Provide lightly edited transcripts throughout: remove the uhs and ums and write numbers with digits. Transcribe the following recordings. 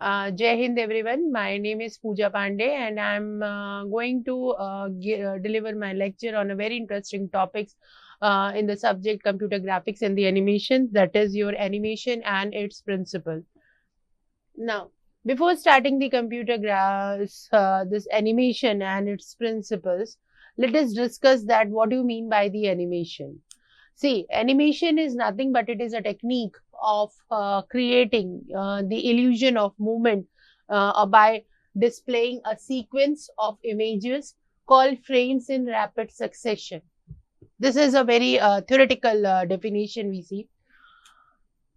Jai Hind everyone. My name is Pooja Pandey and I'm going to deliver my lecture on a very interesting topics in the subject computer graphics and the animation, that is your animation and its principle. Now, before starting the this animation and its principles, let us discuss that what do you mean by the animation. See, animation is nothing but it is a technique of creating the illusion of movement by displaying a sequence of images called frames in rapid succession. This is a very theoretical definition we see.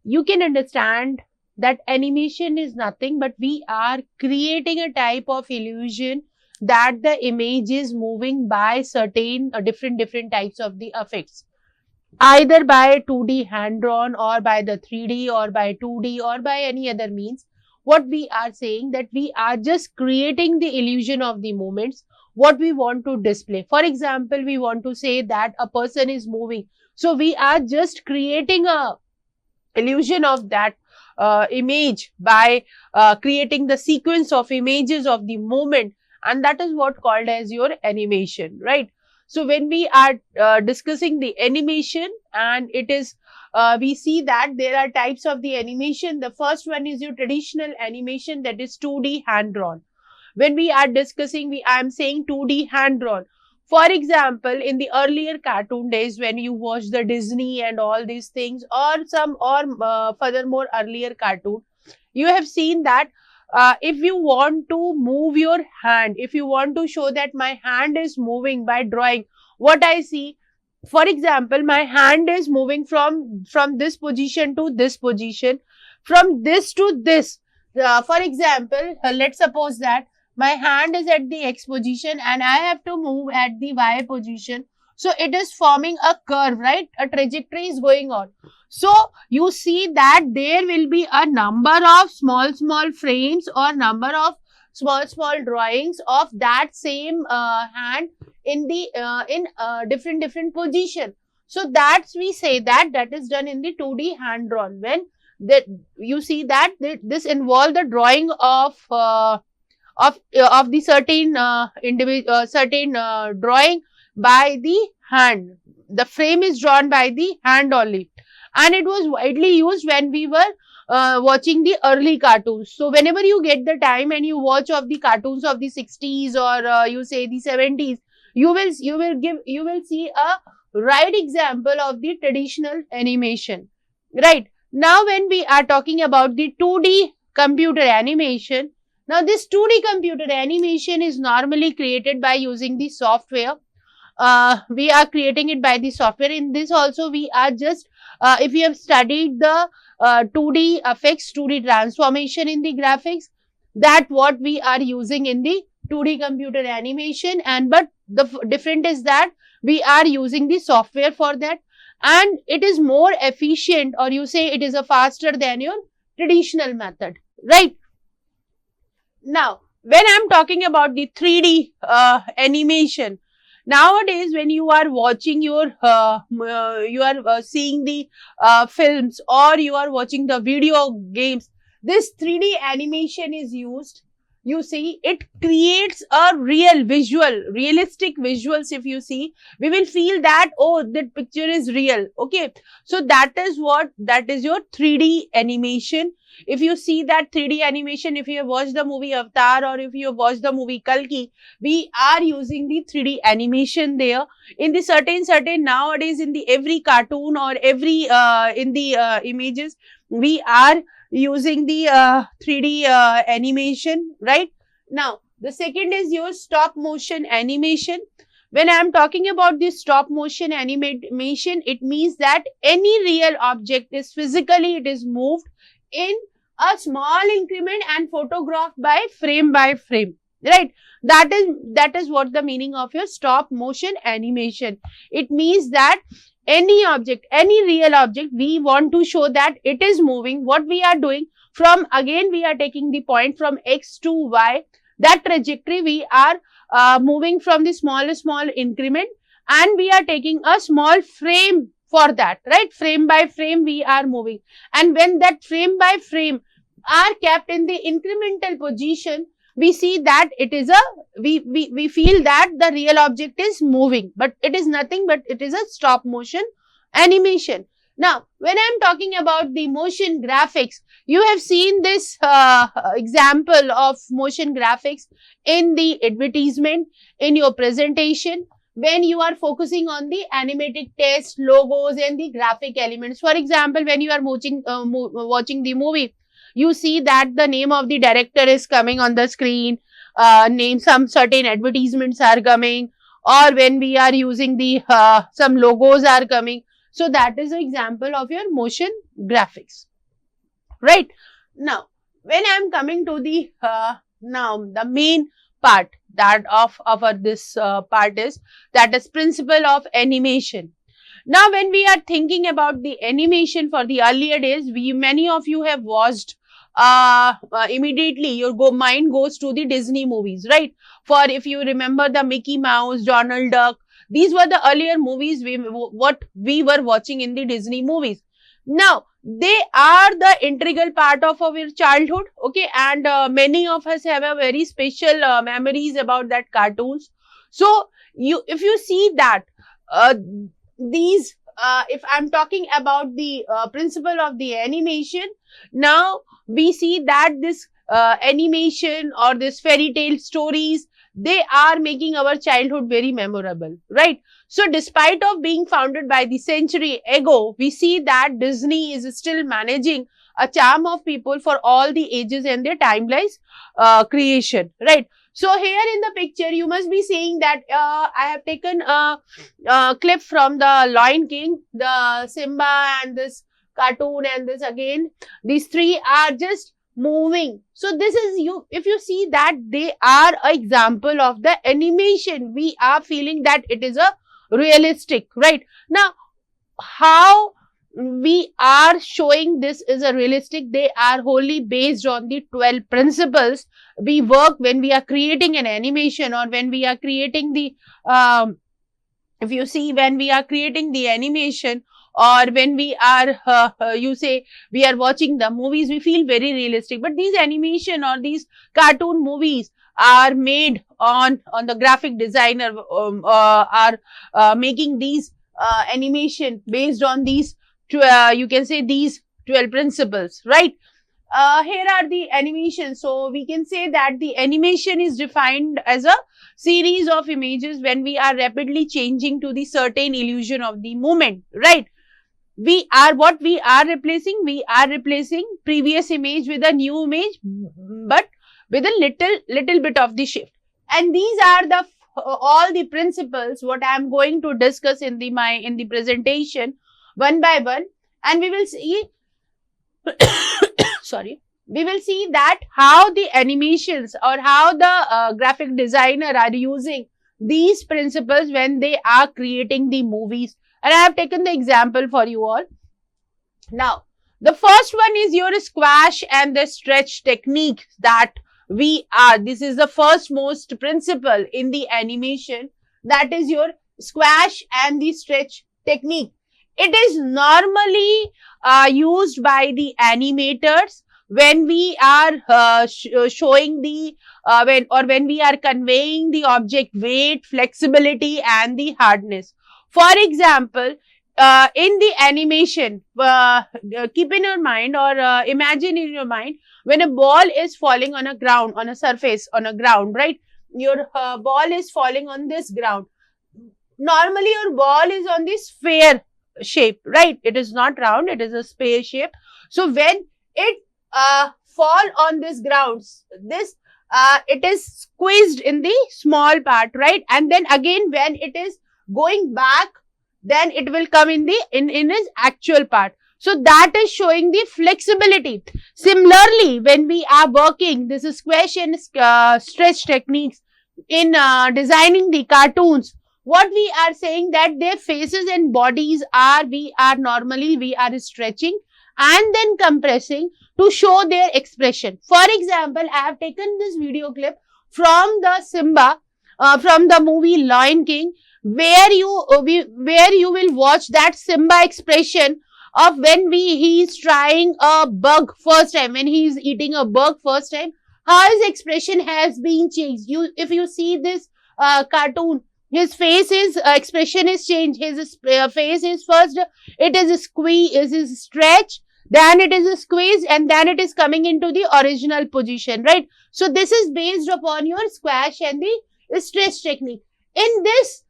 You can understand that animation is nothing but we are creating a type of illusion that the image is moving by certain different types of the effects, either by 2D hand drawn or by the 3D or by 2D or by any other means. What we are saying that we are just creating the illusion of the movements what we want to display. For example, we want to say that a person is moving, so we are just creating a illusion of that image by creating the sequence of images of the movement, and that is what called as your animation, right? So when we are discussing the animation, and it is we see that there are types of the animation. The first one is your traditional animation, that is 2D hand drawn. When we are discussing, I am saying 2D hand drawn. For example, in the earlier cartoon days, when you watch the Disney and all these things, or furthermore earlier cartoon, you have seen that if you want to move your hand, if you want to show that my hand is moving by drawing, what I see, for example, my hand is moving from this position to this position, from this to this. For example, let's suppose that my hand is at the X position and I have to move at the Y position. So it is forming a curve, right? A trajectory is going on. So you see that there will be a number of small frames or number of small drawings of that same hand in the different position. So that's we say that is done in the 2D hand drawn. When that you see that this involve the drawing of the certain certain drawing by the hand. The frame is drawn by the hand only, and it was widely used when we were watching the early cartoons. So whenever you get the time and you watch of the cartoons of the 60s or you say the 70s, you will see a right example of the traditional animation. Right now, when we are talking about the 2D computer animation, now this 2D computer animation is normally created by using the software. We are creating it by the software. In this also we are just if you have studied the 2D effects, 2D transformation in the graphics, that what we are using in the 2D computer animation, and but the different is that we are using the software for that, and it is more efficient, or you say it is a faster than your traditional method, right? Now, when I'm talking about the 3D animation, nowadays when you are watching your, you are seeing the films, or you are watching the video games, this 3D animation is used. You see, it creates a realistic visuals. If you see, we will feel that, oh, that picture is real. Okay. So that is your 3D animation. If you see that 3D animation, if you have watched the movie Avatar or if you have watched the movie Kalki, we are using the 3D animation there. In the certain nowadays in the every cartoon or every in the images, we are using the 3D animation, right? Now, the second is your stop motion animation. When I am talking about this stop motion animation, it means that any real object is physically, it is moved in a small increment and photographed by frame, right? That is what the meaning of your stop motion animation. It means that any object, any real object, we want to show that it is moving. What we are doing, from again we are taking the point from X to Y, that trajectory we are moving from the small increment, and we are taking a small frame for that, right? Frame by frame we are moving, and when that frame by frame are kept in the incremental position, we see that it is a, we feel that the real object is moving, but it is nothing but it is a stop motion animation. Now, when I am talking about the motion graphics, you have seen this example of motion graphics in the advertisement, in your presentation, when you are focusing on the animated text, logos and the graphic elements. For example, when you are watching the movie, you see that the name of the director is coming on the screen, some certain advertisements are coming, or when we are using the some logos are coming. So that is an example of your motion graphics, right? Now, when I am coming to the now the main part that of our this part is, that is principle of animation. Now, when we are thinking about the animation for the earlier days, many of you have watched immediately your mind goes to the Disney movies, right? For if you remember the Mickey Mouse, Donald Duck, these were the earlier movies what we were watching in the Disney movies. Now, they are the integral part of our childhood, okay, and many of us have a very special memories about that cartoons. So, if you see that these, if I'm talking about the principle of the animation, now we see that this animation or this fairy tale stories, they are making our childhood very memorable, right? So, despite of being founded by the century ago, we see that Disney is still managing a charm of people for all the ages and their timeless creation, right? So, here in the picture, you must be seeing that I have taken a clip from the Lion King, the Simba and this cartoon and this again. These three are just moving. So, this is if you see that they are an example of the animation. We are feeling that it is a realistic, right? Now, how we are showing this is a realistic, they are wholly based on the 12 principles we work when we are creating an animation, or when we are creating the if you see, when we are creating the animation, or when we are you say we are watching the movies, we feel very realistic. But these animation or these cartoon movies are made on the graphic designer are making these animation based on these you can say these 12 principles, right? Here are the animations. So, we can say that the animation is defined as a series of images when we are rapidly changing to the certain illusion of the moment, right? What we are replacing? We are replacing previous image with a new image, but with a little bit of the shift. And these are the all the principles what I am going to discuss in the presentation one by one, and we will see sorry, we will see that how the animations or how the graphic designer are using these principles when they are creating the movies. And I have taken the example for you all. Now, the first one is your squash and the stretch technique that this is the first most principle in the animation, that is your squash and the stretch technique. It is normally used by the animators when we are showing the when we are conveying the object weight, flexibility and the hardness. For example, in the animation, keep in your mind or imagine in your mind when a ball is falling on a ground, on a surface, on a ground, right? Your ball is falling on this ground. Normally, your ball is on this sphere shape, right? It is not round, it is a sphere shape. So, when it fall on this ground, this it is squeezed in the small part, right? And then again when it is going back, then it will come in the in its actual part. So, that is showing the flexibility. Similarly, when we are working this is squash and stretch techniques in designing the cartoons, what we are saying that their faces and bodies are, we are stretching and then compressing to show their expression. For example, I have taken this video clip from the Simba, from the movie Lion King, where you will watch that Simba expression of when he is trying a bug first time, when he is eating a bug first time, how his expression has been changed. If you see this cartoon, his face is expression is changed. His face is first, it is a squeeze, it is a stretch, then it is a squeeze, and then it is coming into the original position, right? So this is based upon your squash and the stretch technique. In this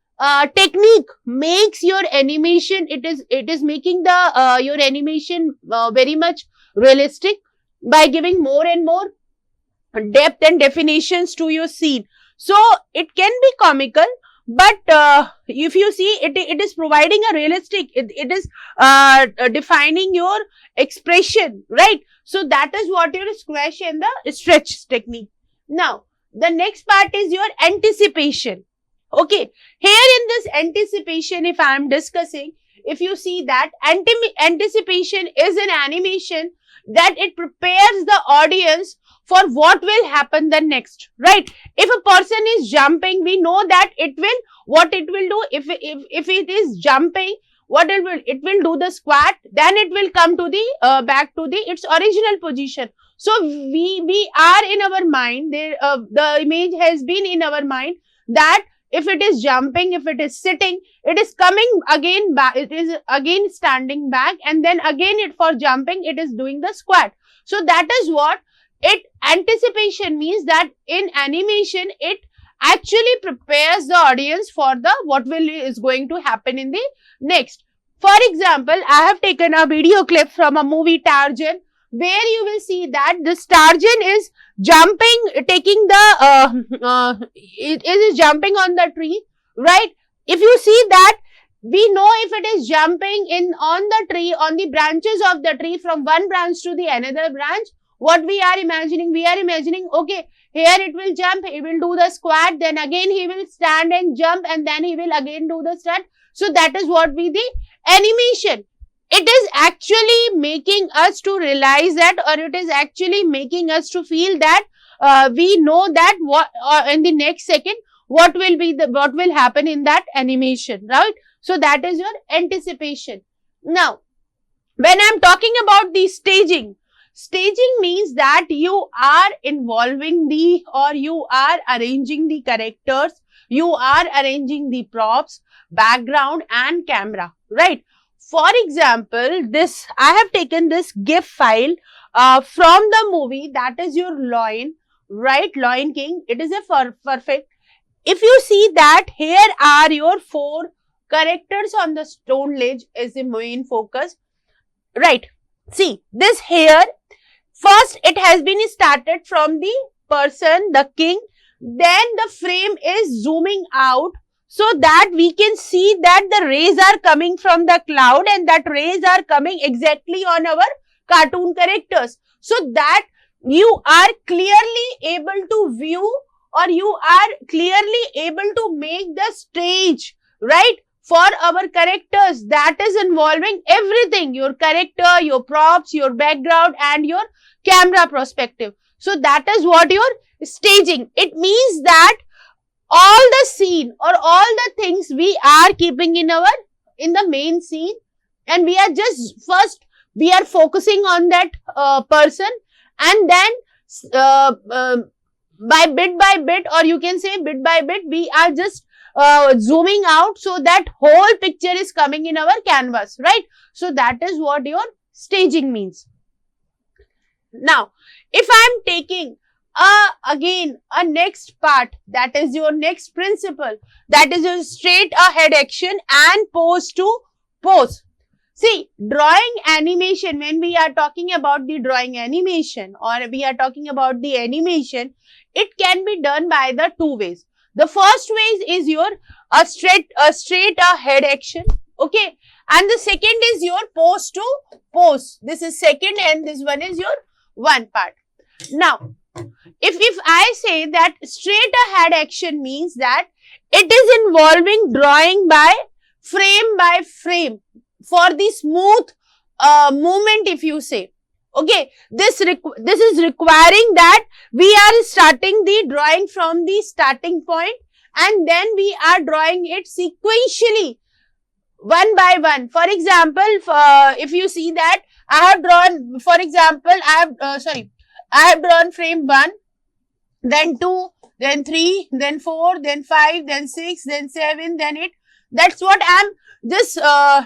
technique makes your animation, it is making the your animation very much realistic by giving more and more depth and definitions to your scene. So it can be comical, but if you see, it is providing a realistic, it is defining your expression, right? So that is what your squash and the stretch technique. Now the next part is your anticipation. Okay, here in this anticipation, if I am discussing, if you see that anticipation is an animation that it prepares the audience for what will happen the next, right? If a person is jumping, we know that what it will do, if it is jumping, what it will do the squat, then it will come to the back to its original position. So we are in our mind, the image has been in our mind that if it is jumping, if it is sitting, it is coming again back, it is again standing back, and then again for jumping, it is doing the squat. So that is what anticipation means, that in animation, it actually prepares the audience for what is going to happen in the next. For example, I have taken a video clip from a movie Tarzan, where you will see that this Tarzan is jumping, taking the, it is jumping on the tree, right? If you see that, we know if it is jumping on the tree, on the branches of the tree, from one branch to the another branch, what we are imagining? We are imagining, okay, here it will jump, it will do the squat, then again he will stand and jump, and then he will again do the squat. So that is what the animation. It is actually making us to realize that, or it is actually making us to feel that we know that what in the next second what will happen in that animation, right? So that is your anticipation. Now, when I am talking about the staging means that you are involving or you are arranging the characters, you are arranging the props, background and camera, right? For example, I have taken this GIF file from the movie, that is your Lion, right? Lion King. It is a perfect. If you see that, here are your 4 characters on the stone ledge is the main focus, right? See, this here, first it has been started from the person, the king, then the frame is zooming out, so that we can see that the rays are coming from the cloud, and that rays are coming exactly on our cartoon characters, so that you are clearly able to view, or you are clearly able to make the stage, right, for our characters. That is involving everything, your character, your props, your background and your camera perspective. So that is what your staging. It means that all the scene or all the things we are keeping in the main scene, and we are just first we are focusing on that person, and then by bit, or you can say bit by bit, we are just zooming out, so that whole picture is coming in our canvas, right? So that is what your staging means. Now, if I am taking again a next part, that is your next principle, that is your straight ahead action and pose to pose. See, drawing animation, when we are talking about the drawing animation, or we are talking about the animation, it can be done by the 2 ways. The first way is your straight ahead action, okay, and the second is your pose to pose. This is second, and this one is your one part. Now, if I say that straight ahead action means that it is involving drawing by frame for the smooth movement, if you say. Okay, this is requiring that we are starting the drawing from the starting point, and then we are drawing it sequentially one by one. For example, if you see that I have drawn, for example, I have drawn frame 1, then 2, then 3, then 4, then 5, then 6, then 7, then 8. That's what I'm just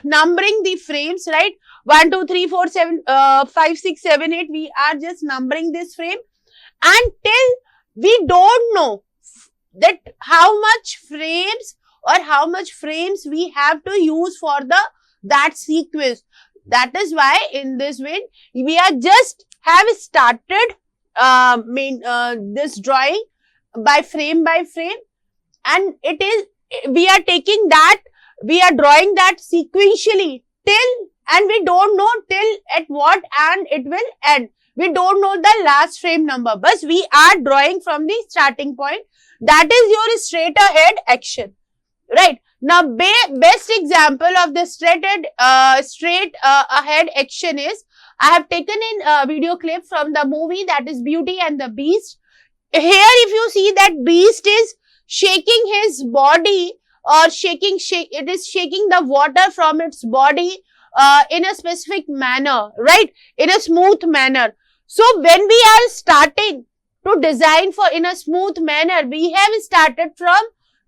numbering the frames, right? 1, 2, 3, 4, 7, 5, 6, 7, 8. We are just numbering this frame until we don't know that how much frames or how much frames we have to use for that sequence. That is why in this way we are just have started this drawing by frame, and it is, we are taking that, we are drawing that sequentially till, and we don't know till at what and it will end. We don't know the last frame number, but we are drawing from the starting point. That is your straight ahead action, right? Now, best example of the straight ahead action is, I have taken in a video clip from the movie, that is Beauty and the Beast. Here, if you see that Beast is shaking his body, or it is shaking the water from its body in a specific manner, right? In a smooth manner. So, when we are starting to design for in a smooth manner, we have started from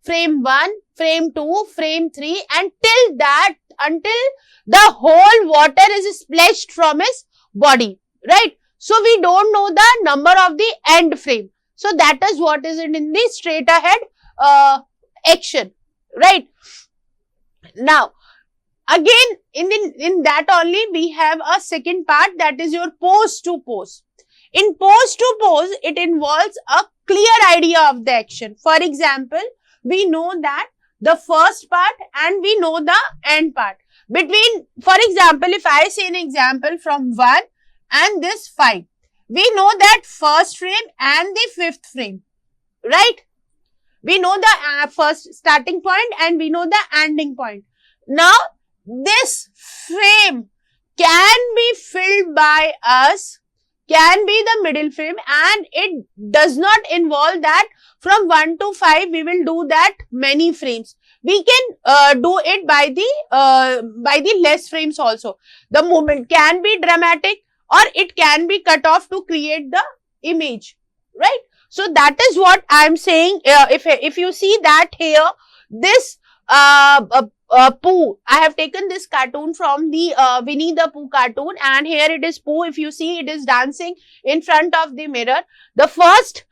frame 1, frame 2, frame 3, until the whole water is splashed from his body, right? So, we don't know the number of the end frame. So, that is what is in the straight ahead action, right? Now, again, in that only we have a second part, that is your pose to pose. In pose to pose, it involves a clear idea of the action. For example, we know that the first part and we know the end part. Between, for example, if I say an example from 1 and this 5, we know that first frame and the fifth frame, right? We know the first starting point and we know the ending point. Now, this frame can be filled by us, can be the middle frame, and it does not involve that from 1 to 5 we will do that many frames. We can do it by the less frames also. The movement can be dramatic or it can be cut off to create the image, right? So that is what I am saying. If you see that here, this Pooh, I have taken this cartoon from the Winnie the Pooh cartoon, and here it is Pooh. If you see, it is dancing in front of the mirror. The first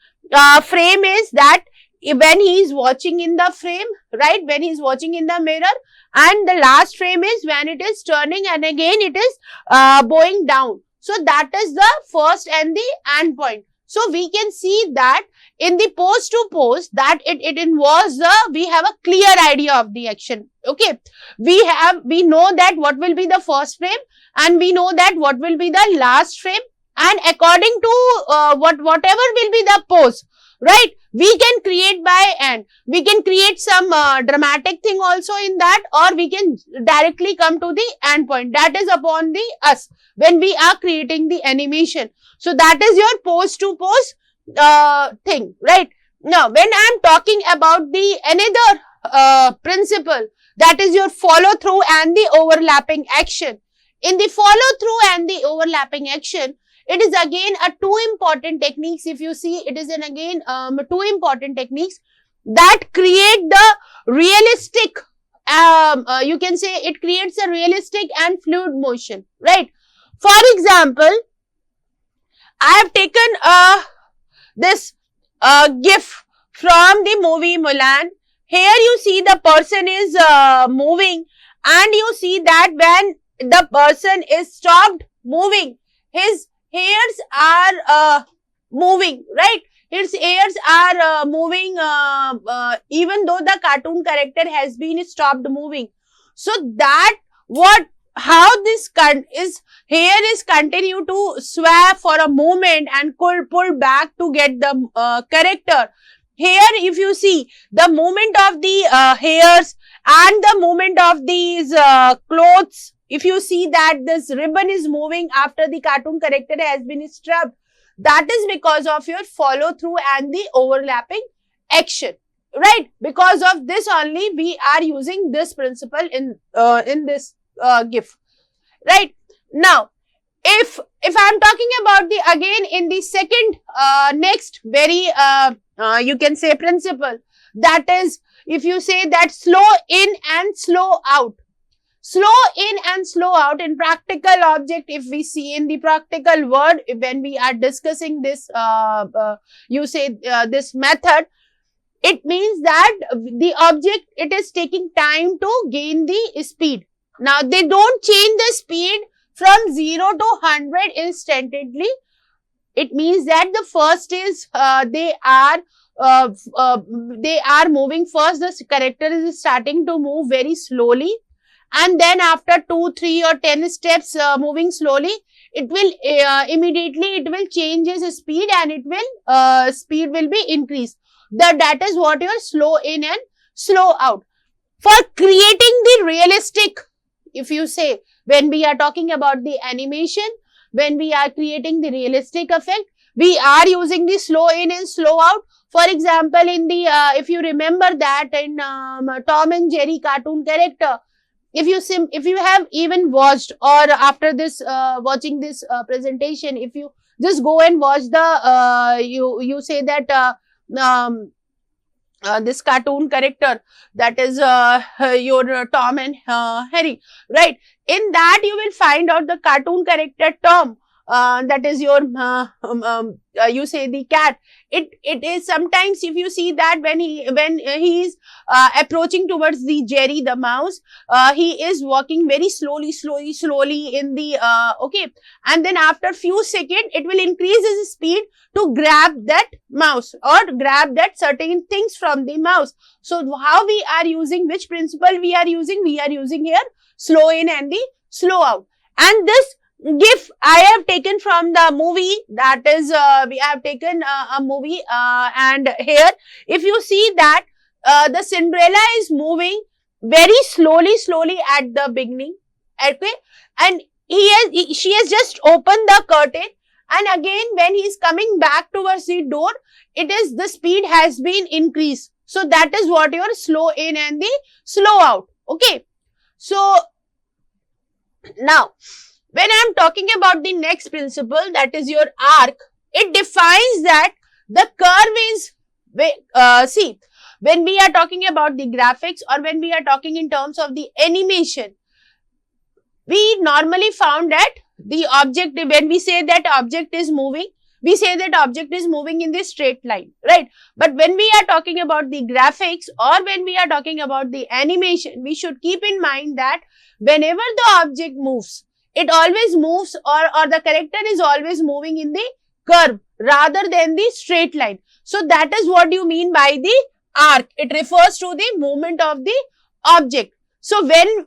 frame is that when he is watching in the frame, right? When he is watching in the mirror, and the last frame is when it is turning and again it is bowing down. So that is the first and the end point. So we can see that in the pose to pose, that it involves we have a clear idea of the action. Okay, we know that what will be the first frame, and we know that what will be the last frame, and according to whatever will be the pose, right? We can create by end. We can create some dramatic thing also in that, or we can directly come to the end point. That is upon the us when we are creating the animation. So that is your pose to pose thing, right? Now, when I am talking about the another principle, that is your follow through and the overlapping action. In the follow through and the overlapping action, it is again a two important techniques. If you see, it is again two important techniques that create the realistic, you can say it creates a realistic and fluid motion, right? For example, I have taken this GIF from the movie Mulan. Here you see the person is moving, and you see that when the person is stopped moving, his hairs are moving, right? His hairs are moving even though the cartoon character has been stopped moving. So that how this hair is continue to sway for a moment and pull back to get the character. Here, if you see the movement of the hairs and the movement of these clothes, if you see that this ribbon is moving after the cartoon character has been strapped, that is because of your follow through and the overlapping action, right? Because of this only we are using this principle in this GIF, right? Now, if I'm talking about the again in the second next very you can say principle, that is, if you say that slow in and slow out. Slow in and slow out in practical object, if we see in the practical word, when we are discussing this you say this method, it means that the object, it is taking time to gain the speed. Now, they don't change the speed from 0 to 100 instantly. It means that the first is they are moving first. The character is starting to move very slowly, and then after 2, 3 or 10 steps moving slowly, it will immediately it will change its speed, and it will speed will be increased. That is what your slow in and slow out. For creating the realistic, if you say, when we are talking about the animation, when we are creating the realistic effect, we are using the slow in and slow out. For example, in the if you remember that in Tom and Jerry cartoon character, if you have even watched, or after this watching this presentation, if you just go and watch the you say that this cartoon character, that is your Tom and Harry, right? In that you will find out the cartoon character Tom, that is your you say the cat. It is sometimes, if you see that when he is approaching towards the Jerry the mouse, he is walking very slowly in the okay, and then after few seconds it will increase his speed to grab that mouse or grab that certain things from the mouse. So how we are using, which principle we are using? We are using here slow in and the slow out. And this GIF I have taken from the movie, that is we have taken a movie and here if you see that the Cinderella is moving very slowly at the beginning, okay, and she has just opened the curtain, and again when he is coming back towards the door, the speed has been increased. So that is what your slow in and the slow out, okay. So now, when I am talking about the next principle, that is your arc, it defines that the curve is, see, when we are talking about the graphics or when we are talking in terms of the animation, we normally found that the object, when we say that object is moving, we say that object is moving in the straight line, right? But when we are talking about the graphics or when we are talking about the animation, we should keep in mind that whenever the object moves, it always moves or the character is always moving in the curve rather than the straight line. So that is what you mean by the arc. It refers to the movement of the object. So when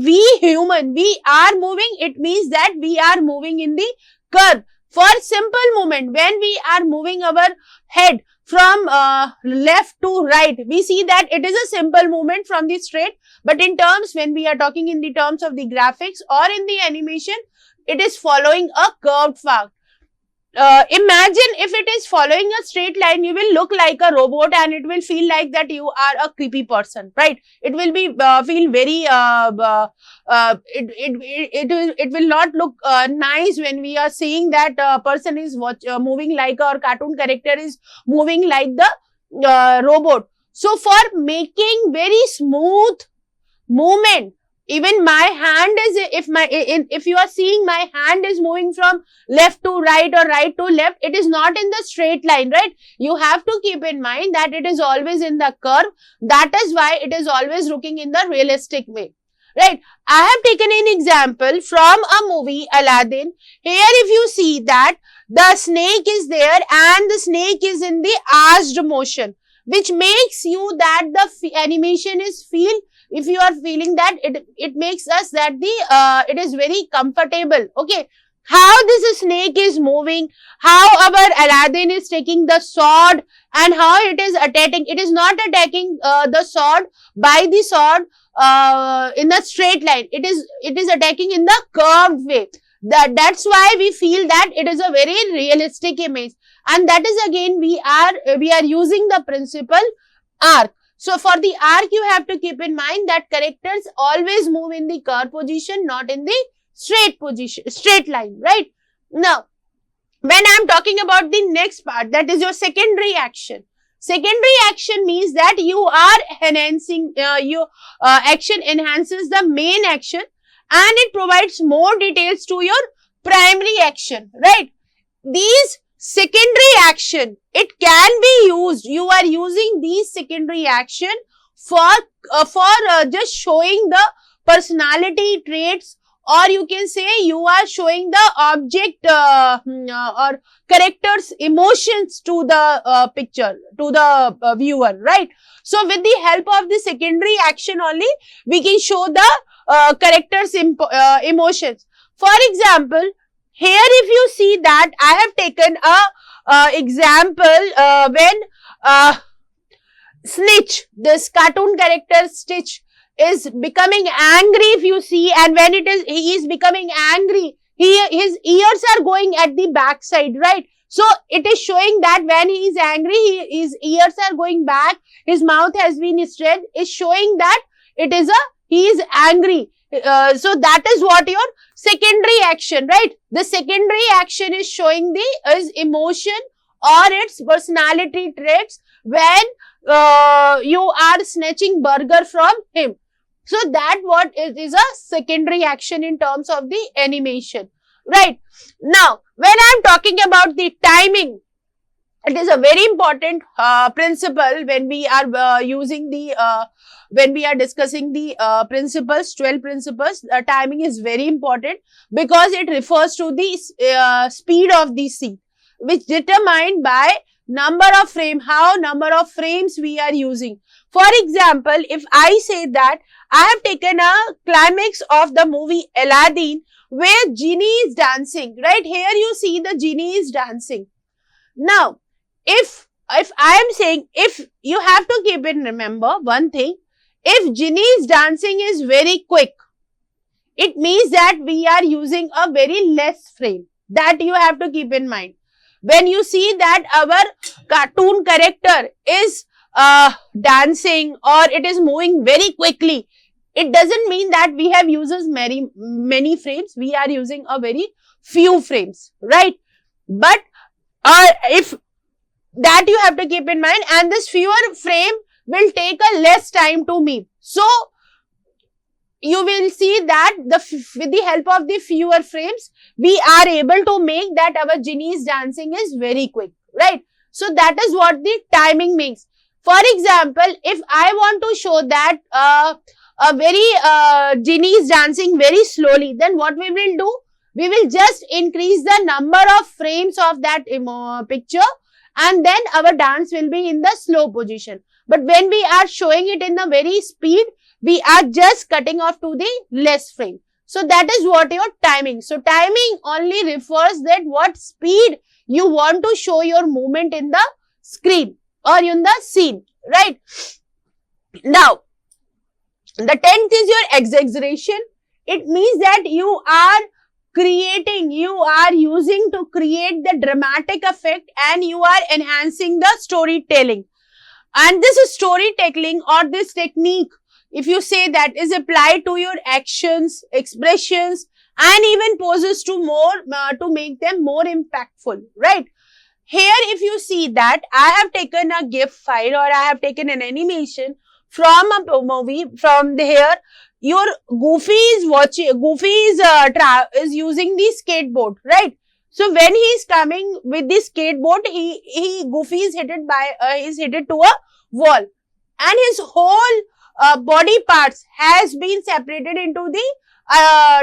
we human, we are moving, it means that we are moving in the curve. For simple movement, when we are moving our head from left to right, we see that it is a simple movement from the straight. But in terms, when we are talking in the terms of the graphics or in the animation, it is following a curved path. Imagine if it is following a straight line, you will look like a robot and it will feel like that you are a creepy person, right? It will be feel very it will not look nice when we are seeing that person is moving like, or cartoon character is moving like the robot. So for making very smooth movement, even my hand is, if you are seeing my hand is moving from left to right or right to left, it is not in the straight line, right? You have to keep in mind that it is always in the curve. That is why it is always looking in the realistic way, right? I have taken an example from a movie, Aladdin. Here if you see that the snake is there and the snake is in the arched motion, which makes you that the animation is feel, if you are feeling that it makes us that the it is very comfortable, okay. How this snake is moving, how our Aladdin is taking the sword and how it is attacking. It is not attacking the sword by the sword in a straight line. It is attacking in the curved way. That's why we feel that it is a very realistic image. And that is again we are using the principle arc. So for the arc, you have to keep in mind that characters always move in the curve position, not in the straight position, straight line, right? Now, when I'm talking about the next part, that is your secondary action. Secondary action means that you are enhancing, action enhances the main action and it provides more details to your primary action, right? These secondary action, it can be used, you are using these secondary action for just showing the personality traits, or you can say you are showing the object or character's emotions to the picture, to the viewer, right? So with the help of the secondary action only, we can show the character's emotions. For example, here if you see that I have taken a example when Snitch, this cartoon character Stitch, is becoming angry, if you see, and when he is becoming angry, his ears are going at the back side, right? So it is showing that when he is angry, his ears are going back, his mouth has been straight, is showing that he is angry. So that is what your secondary action, right? The secondary action is showing his emotion or its personality traits when you are snatching burger from him. So that what is a secondary action in terms of the animation, right? Now, when I am talking about the timing, it is a very important principle when we are when we are discussing the principles, 12 principles. Timing is very important because it refers to the speed of the scene, which determined by number of frames we are using. For example, if I say that I have taken a climax of the movie Aladdin where genie is dancing, right? Here you see the genie is dancing. Now, if I am saying, if you have to keep in remember one thing, if genie's dancing is very quick, it means that we are using a very less frame. That you have to keep in mind. When you see that our cartoon character is dancing or it is moving very quickly, it doesn't mean that we have uses many frames. We are using a very few frames, right? But if that you have to keep in mind, and this fewer frame will take a less time to meet. So you will see that with the help of the fewer frames, we are able to make that our genie's dancing is very quick, right? So that is what the timing means. For example, if I want to show that a very genie is dancing very slowly, then what we will do? We will just increase the number of frames of that picture, and then our dance will be in the slow position. But when we are showing it in the very speed, we are just cutting off to the less frame. So that is what your timing. So timing only refers that what speed you want to show your movement in the screen or in the scene, right? Now, the 10th is your exaggeration. It means that you are using to create the dramatic effect and you are enhancing the storytelling. And this storytelling or this technique, if you say that, is applied to your actions, expressions, and even poses to make them more impactful, right? Here, if you see that I have taken a GIF file or I have taken an animation from a movie, from here, your Goofy is using the skateboard, right? So when he is coming with the skateboard, Goofy is hit to a wall, and his whole body parts has been separated into the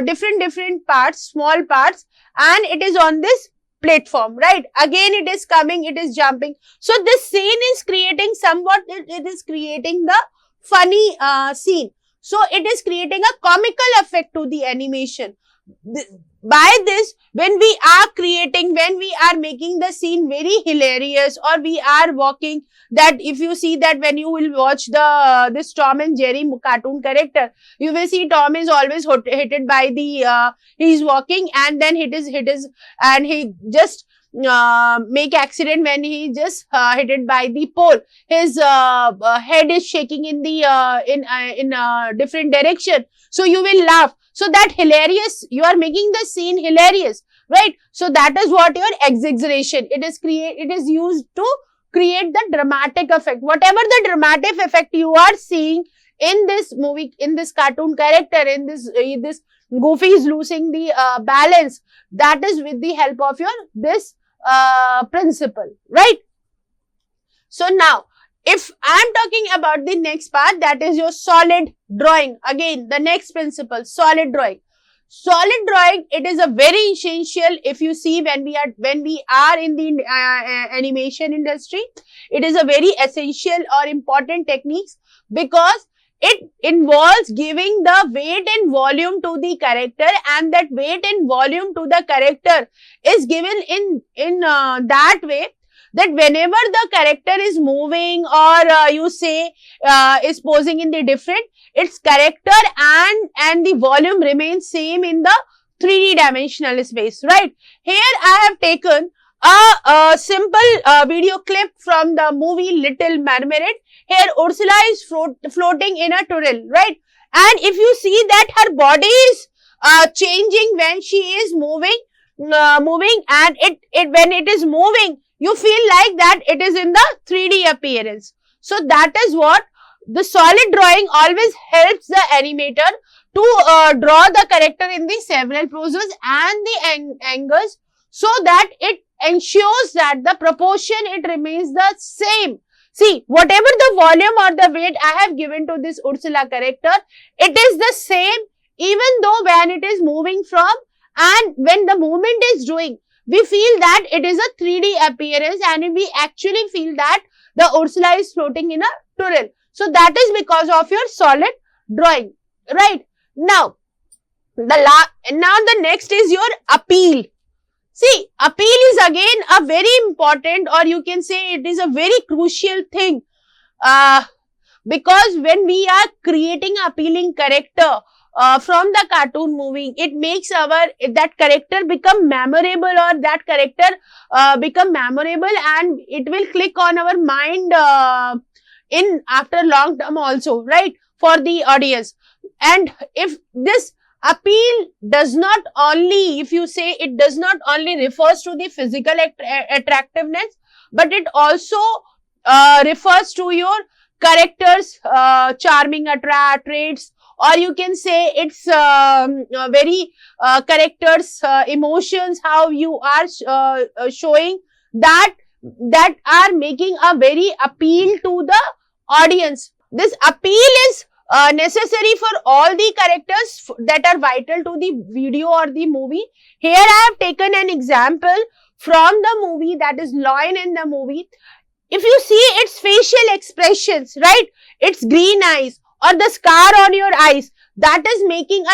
different parts, small parts, and it is on this platform, right? Again, it is coming, it is jumping. So this scene is creating it is creating the funny scene. So it is creating a comical effect to the animation. By this, when we are making the scene very hilarious, or we are walking, that if you see that when you will watch this Tom and Jerry cartoon character, you will see Tom is always hit by he's walking and then and he just make accident when he just hit it by the pole. His head is shaking in the in different direction. So you will laugh. So that hilarious, you are making the scene hilarious, right? So that is what your exaggeration. It is used to create the dramatic effect. Whatever the dramatic effect you are seeing in this movie, in this cartoon character, in this Goofy is losing the balance, that is with the help of your this principle, right? So now, if I am talking about the next part, that is your solid drawing. Again, the next principle, solid drawing. Solid drawing, it is a very essential. If you see, when we are in the animation industry, it is a very essential or important techniques, because it involves giving the weight and volume to the character, and that weight and volume to the character is given in that way that whenever the character is moving, or you say is posing in the different, its character and the volume remains same in the 3D dimensional space, right? Here I have taken a simple video clip from the movie Little Mermaid. Here Ursula is floating in a turtle, right? And if you see that her body is changing when she is moving, and when it is moving, you feel like that it is in the 3D appearance. So that is what the solid drawing always helps the animator to draw the character in the several poses and the angles, so that it ensures that the proportion, it remains the same. See, whatever the volume or the weight I have given to this Ursula character, it is the same even though when it is moving from, and when the movement is doing, we feel that it is a 3D appearance, and we actually feel that the Ursula is floating in a turtle. So that is because of your solid drawing, right? Now, the next is your appeal. See, appeal is again a very important, or you can say it is a very crucial thing, because when we are creating appealing character from the cartoon movie, it makes that character become memorable, or that character become memorable, and it will click on our mind in after long term also, right, for the audience. And if this appeal does not only, if you say, it does not only refers to the physical attractiveness, but it also refers to your character's charming traits, or you can say it's very character's emotions, how you are showing that are making a very appeal to the audience. This appeal is necessary for all the characters that are vital to the video or the movie. Here I have taken an example from the movie, that is Lion in the movie. If you see its facial expressions, right, its green eyes or the scar on your eyes, that is making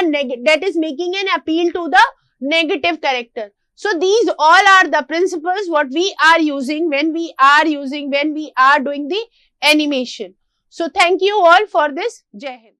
an appeal to the negative character. So these all are the principles what we are using when we are doing the animation. So thank you all for this. Jai Hind.